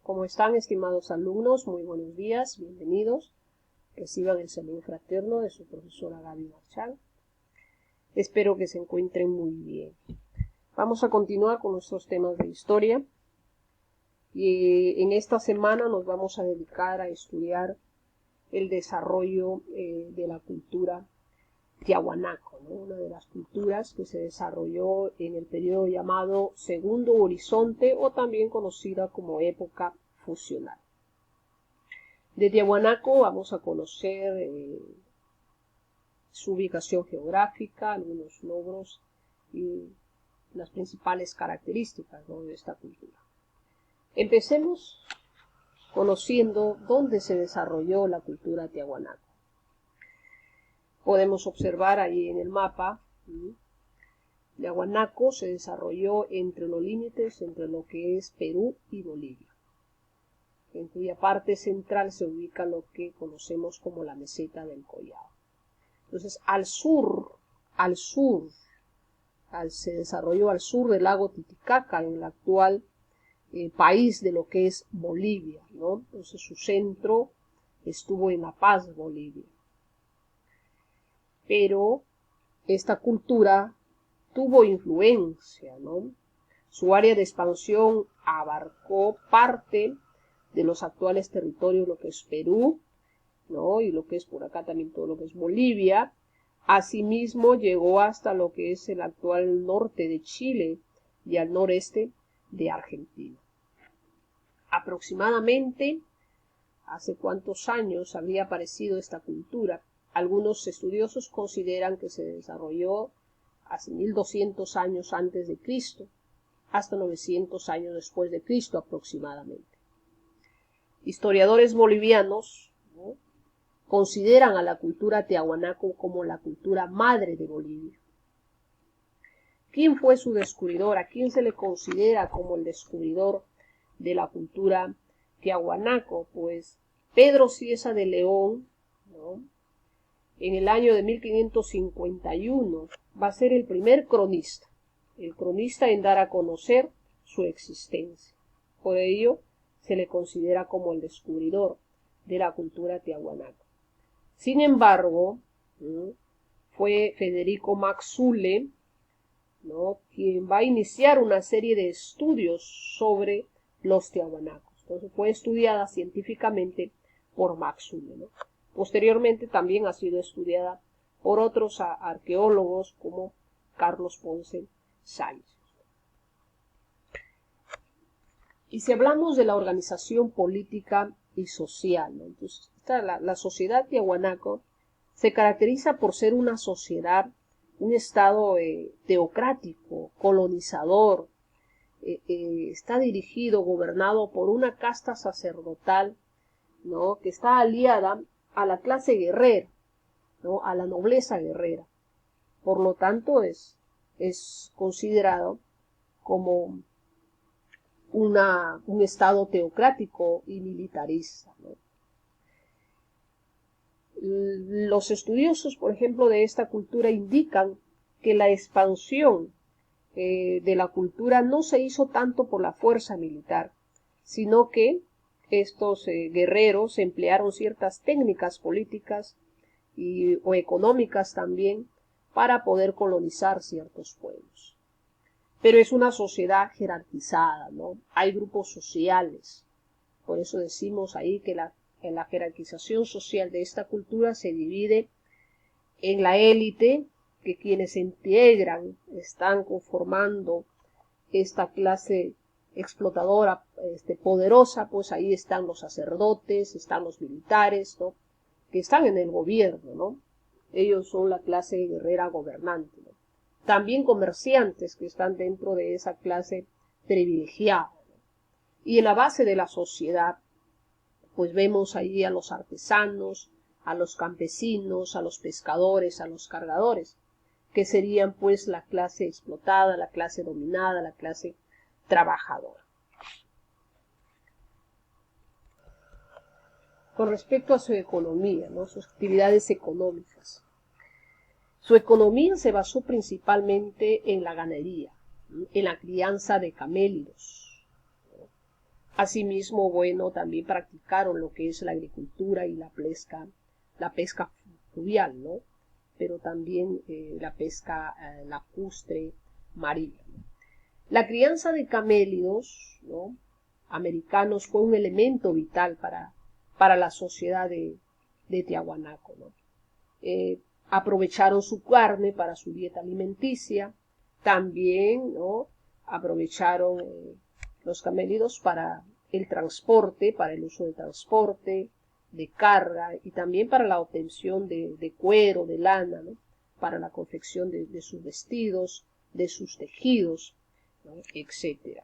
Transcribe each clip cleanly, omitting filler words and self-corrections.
¿Cómo están, estimados alumnos? Muy buenos días, bienvenidos. Reciban el saludo fraterno de su profesora Gaby Marchal. Espero que se encuentren muy bien. Vamos a continuar con nuestros temas de historia. Y en esta semana nos vamos a dedicar a estudiar el desarrollo de la cultura tiahuanaco, ¿no? Una de las culturas que se desarrolló en el periodo llamado Segundo Horizonte o también conocida como época fusional. De Tiahuanaco vamos a conocer su ubicación geográfica, algunos logros y las principales características, ¿no?, de esta cultura. Empecemos conociendo dónde se desarrolló la cultura tiahuanaco. Podemos observar ahí en el mapa, Tiahuanaco se desarrolló entre los límites entre lo que es Perú y Bolivia, en cuya parte central se ubica lo que conocemos como la meseta del Collao. Entonces, se desarrolló al sur del lago Titicaca, en el actual país de lo que es Bolivia, ¿no? Entonces, su centro estuvo en La Paz, Bolivia. Pero esta cultura tuvo influencia, ¿no? Su área de expansión abarcó parte de los actuales territorios, lo que es Perú, ¿no?, y lo que es por acá también todo lo que es Bolivia. Asimismo llegó hasta lo que es el actual norte de Chile y al noreste de Argentina. Aproximadamente, ¿hace cuántos años habría aparecido esta cultura? Algunos estudiosos consideran que se desarrolló hace 1200 años antes de Cristo, hasta 900 años después de Cristo aproximadamente. Historiadores bolivianos, ¿no?, consideran a la cultura tiahuanaco como la cultura madre de Bolivia. ¿Quién fue su descubridor? ¿A quién se le considera como el descubridor de la cultura tiahuanaco? Pues Pedro Cieza de León, ¿no?, en el año de 1551 va a ser el primer cronista en dar a conocer su existencia. Por ello se le considera como el descubridor de la cultura tiahuanaco. Sin embargo, ¿no?, fue Federico Maxule, ¿no?, quien va a iniciar una serie de estudios sobre los tiahuanacos. Entonces fue estudiada científicamente por Maxule, ¿no? Posteriormente también ha sido estudiada por otros arqueólogos como Carlos Ponce Sáenz. Y si hablamos de la organización política y social, ¿no?, entonces la sociedad tiahuanaco se caracteriza por ser una sociedad, un estado teocrático, colonizador. Está dirigido, gobernado por una casta sacerdotal, ¿no?, que está aliada a la clase guerrera, ¿no?, a la nobleza guerrera. Por lo tanto, es considerado como un estado teocrático y militarista, ¿no? Los estudiosos, por ejemplo, de esta cultura indican que la expansión de la cultura no se hizo tanto por la fuerza militar, sino que estos guerreros emplearon ciertas técnicas políticas o económicas también para poder colonizar ciertos pueblos. Pero es una sociedad jerarquizada, ¿no? Hay grupos sociales. Por eso decimos ahí que en la jerarquización social de esta cultura se divide en la élite, que quienes se integran están conformando esta clase explotadora, poderosa, pues ahí están los sacerdotes, están los militares, ¿no?, que están en el gobierno, ¿no? Ellos son la clase guerrera gobernante, ¿no? También comerciantes que están dentro de esa clase privilegiada, ¿no? Y en la base de la sociedad, pues vemos ahí a los artesanos, a los campesinos, a los pescadores, a los cargadores, que serían pues la clase explotada, la clase dominada, la clase trabajadora. Con respecto a su economía, ¿no?, sus actividades económicas. Su economía se basó principalmente en la ganadería, en la crianza de camélidos, ¿no?, Asimismo, bueno, también practicaron lo que es la agricultura y la pesca fluvial, ¿no? Pero también la pesca lacustre marina. La crianza de camélidos, ¿no?, americanos fue un elemento vital para la sociedad de Tiahuanaco, ¿no? Aprovecharon su carne para su dieta alimenticia, también, ¿no?, aprovecharon los camélidos para el transporte, para el uso de transporte, de carga y también para la obtención de cuero, de lana, ¿no?, para la confección de sus vestidos, de sus tejidos, ¿no?, etc.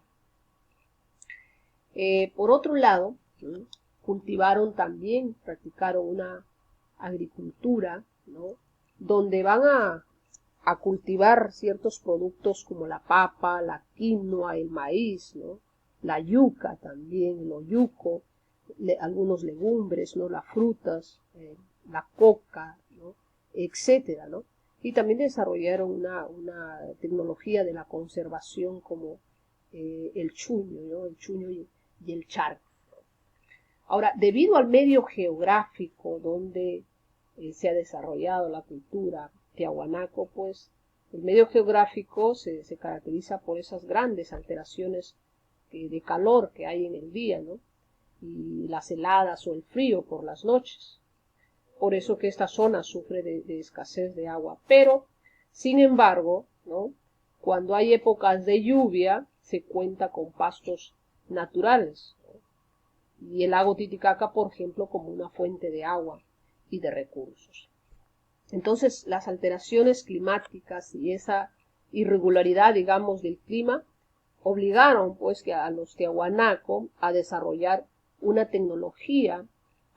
Por otro lado, ¿no?, cultivaron también, practicaron una agricultura, ¿no?, donde van a cultivar ciertos productos como la papa, la quinoa, el maíz, ¿no?, la yuca también, el oyuco, algunos legumbres, ¿no?, las frutas, la coca, ¿no?, etcétera, ¿no? Y también desarrollaron una tecnología de la conservación como el chuño, ¿no?, el chuño y el charco. Ahora, debido al medio geográfico donde se ha desarrollado la cultura tiahuanaco, pues el medio geográfico se caracteriza por esas grandes alteraciones de calor que hay en el día, ¿no?, y las heladas o el frío por las noches. Por eso que esta zona sufre de escasez de agua. Pero, sin embargo, ¿no?, cuando hay épocas de lluvia, se cuenta con pastos naturales, ¿no?, y el lago Titicaca, por ejemplo, como una fuente de agua y de recursos. Entonces, las alteraciones climáticas y esa irregularidad, digamos, del clima, obligaron, pues, que a los tiahuanaco a desarrollar una tecnología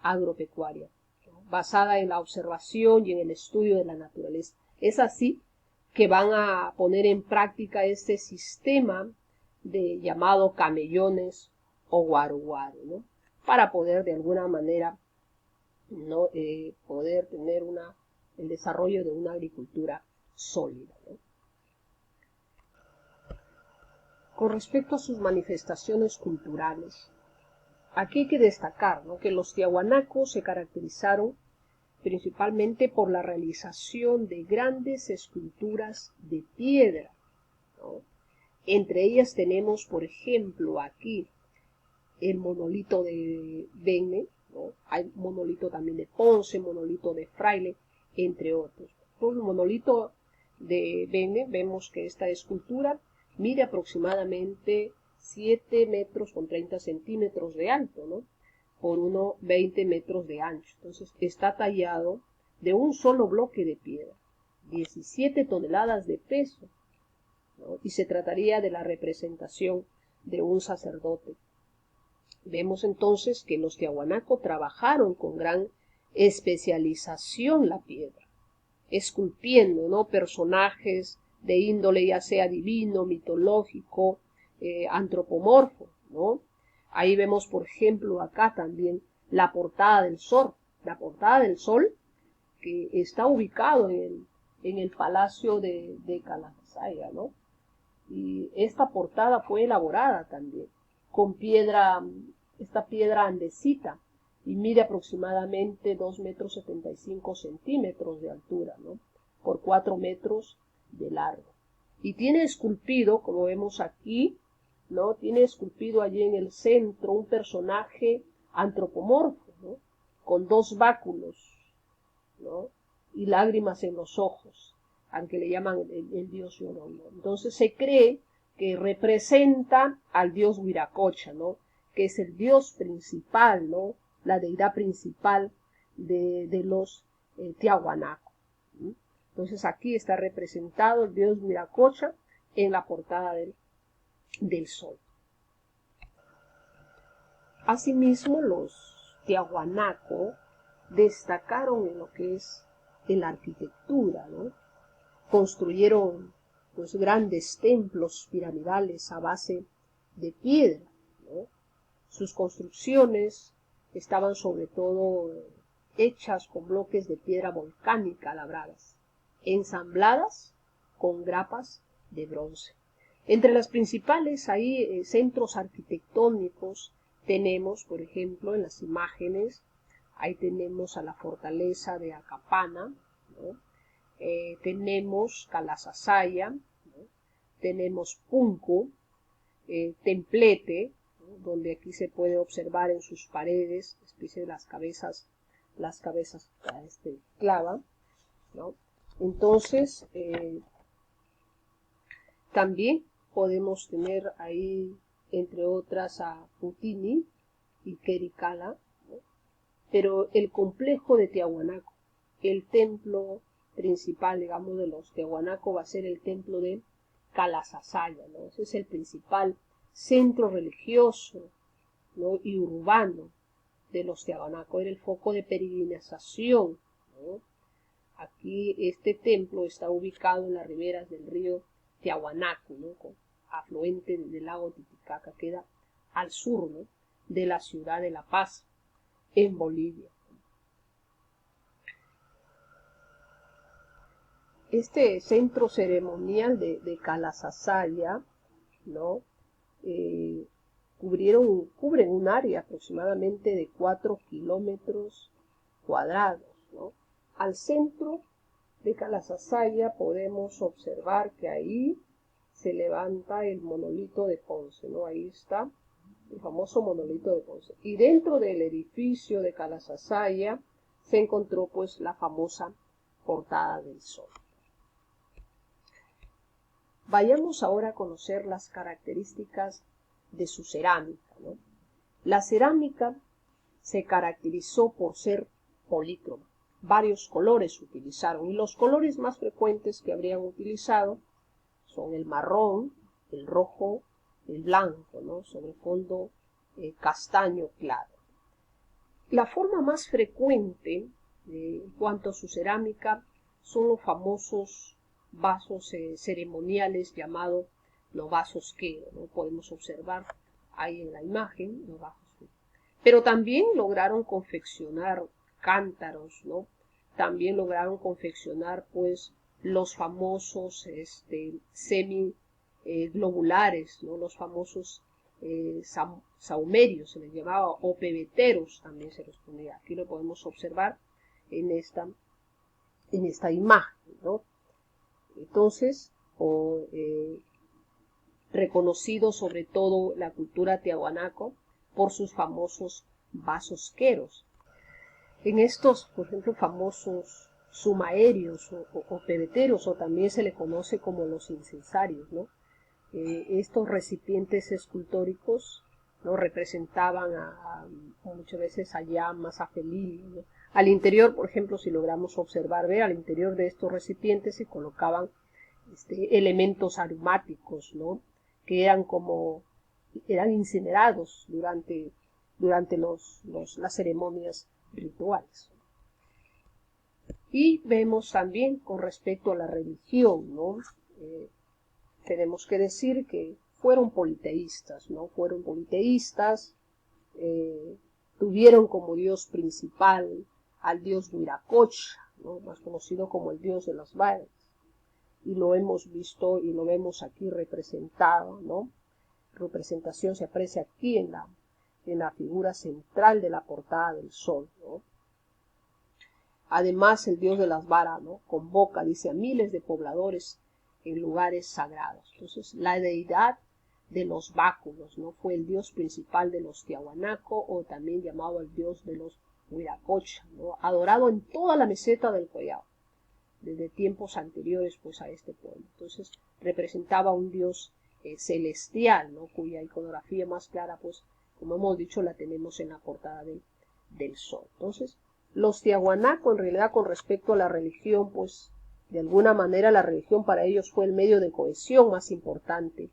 agropecuaria, ¿no?, basada en la observación y en el estudio de la naturaleza. Es así que van a poner en práctica este sistema llamado camellones o guaruguaro, ¿no?, para poder de alguna manera, ¿no?, poder tener el desarrollo de una agricultura sólida, ¿no? Con respecto a sus manifestaciones culturales, aquí hay que destacar, ¿no?, que los tiahuanacos se caracterizaron principalmente por la realización de grandes esculturas de piedra, ¿no? Entre ellas tenemos, por ejemplo, aquí el monolito de Benne, ¿no? Hay monolito también de Ponce, monolito de Fraile, entre otros. Por el monolito de Benne vemos que esta escultura mide aproximadamente 7 metros con 30 centímetros de alto, ¿no?, por unos 20 metros de ancho. Entonces está tallado de un solo bloque de piedra, 17 toneladas de peso, ¿no?, y se trataría de la representación de un sacerdote. Vemos entonces que los tiahuanaco trabajaron con gran especialización la piedra, esculpiendo, ¿no?, personajes de índole ya sea divino, mitológico, antropomorfo, ¿no? Ahí vemos, por ejemplo, acá también la portada del sol, que está ubicado en el palacio de Calasaya, ¿no? Y esta portada fue elaborada también con esta piedra andesita, y mide aproximadamente 2,75 metros de altura, ¿no?, por 4 metros de largo. Y tiene esculpido, como vemos aquí, ¿no?, tiene esculpido allí en el centro un personaje antropomorfo, ¿no?, con 2 báculos, ¿no?, y lágrimas en los ojos, al que le llaman el dios llorón, ¿no? Entonces se cree que representa al dios Huiracocha, ¿no?, que es el dios principal, ¿no?, la deidad principal de los tiahuanaco. Entonces aquí está representado el dios Huiracocha en la portada del sol. Asimismo, los tiahuanaco destacaron en lo que es en la arquitectura, ¿no? Construyeron, pues, grandes templos piramidales a base de piedra, ¿no? Sus construcciones estaban sobre todo hechas con bloques de piedra volcánica labradas, ensambladas con grapas de bronce. Entre las principales centros arquitectónicos tenemos, por ejemplo, en las imágenes, ahí tenemos a la fortaleza de Acapana, ¿no? Tenemos Calasasaya, ¿no? Tenemos Punco, Templete, ¿no? Donde aquí se puede observar en sus paredes, especie de las cabezas clava, ¿no? Entonces, también podemos tener ahí, entre otras, a Putini y Quericala, ¿no? Pero el complejo de Tiahuanaco, el templo principal, digamos, de los Tiahuanaco va a ser el templo de Calasasaya, ¿no? Ese es el principal centro religioso, ¿no? Y urbano de los Tiahuanaco, era el foco de peregrinación, ¿no? Aquí este templo está ubicado en las riberas del río Tiahuanaco, ¿no? Afluente del lago Titicaca, queda al sur, ¿no? De la ciudad de La Paz, en Bolivia. Este centro ceremonial de Calasasaya, ¿no? Cubren un área aproximadamente de 4 kilómetros cuadrados, ¿no? Al centro de Calasasaya podemos observar que ahí se levanta el monolito de Ponce, ¿no? Ahí está el famoso monolito de Ponce. Y dentro del edificio de Calasasaya se encontró pues la famosa Portada del Sol. Vayamos ahora a conocer las características de su cerámica, ¿no? La cerámica se caracterizó por ser polícroma. Varios colores utilizaron y los colores más frecuentes que habrían utilizado son el marrón, el rojo, el blanco, ¿no? Sobre fondo castaño claro. La forma más frecuente en cuanto a su cerámica son los famosos vasos ceremoniales llamados los vasos quero, ¿no? Podemos observar ahí en la imagen los vasos quero. Pero también lograron confeccionar cántaros, ¿no? También lograron confeccionar pues los famosos semi globulares, ¿no? Los famosos saumerios, se les llamaba, o pebeteros también se les ponía. Aquí lo podemos observar en esta imagen, ¿no? Entonces, reconocido sobre todo la cultura tiahuanaco por sus famosos vasos queros. En estos, por ejemplo, famosos sumaerios o pebeteros, o también se le conoce como los incensarios, ¿no? Estos recipientes escultóricos, ¿no? Representaban muchas veces a llamas, a felines, ¿no? Al interior, por ejemplo, si logramos observar, ver, al interior de estos recipientes se colocaban elementos aromáticos, ¿no? Que eran incinerados durante las ceremonias rituales. Y vemos también con respecto a la religión, ¿no? Tenemos que decir que fueron politeístas, ¿no? Fueron politeístas, tuvieron como dios principal al dios Huiracocha, ¿no? Más conocido como el dios de las varas. Y lo hemos visto y lo vemos aquí representado, ¿no? Representación se aprecia aquí en la figura central de la portada del sol, ¿no? Además, el dios de las varas, ¿no? Convoca, dice, a miles de pobladores en lugares sagrados. Entonces, la deidad de los báculos, ¿no? Fue el dios principal de los Tiahuanaco, o también llamado el dios de los Huiracocha, ¿no? Adorado en toda la meseta del Collao, desde tiempos anteriores pues a este pueblo. Entonces, representaba un dios celestial, ¿no? Cuya iconografía más clara, pues, como hemos dicho, la tenemos en la portada del sol. Entonces, los Tiahuanaco, en realidad, con respecto a la religión, pues, de alguna manera la religión para ellos fue el medio de cohesión más importante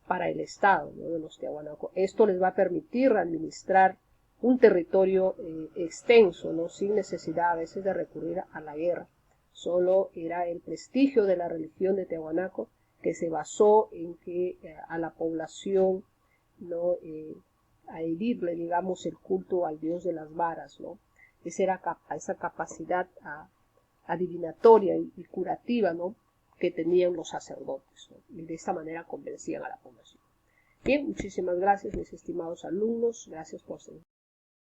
para el Estado, ¿no? De los Tiahuanaco. Esto les va a permitir administrar un territorio extenso, ¿no? Sin necesidad a veces de recurrir a la guerra. Solo era el prestigio de la religión de Tiahuanaco que se basó en que a la población, ¿no? A herirle, digamos, el culto al dios de las varas, ¿no? Esa capacidad adivinatoria y curativa, ¿no? Que tenían los sacerdotes, ¿no? Y de esta manera convencían a la población. Bien, muchísimas gracias, mis estimados alumnos. Gracias por seguir.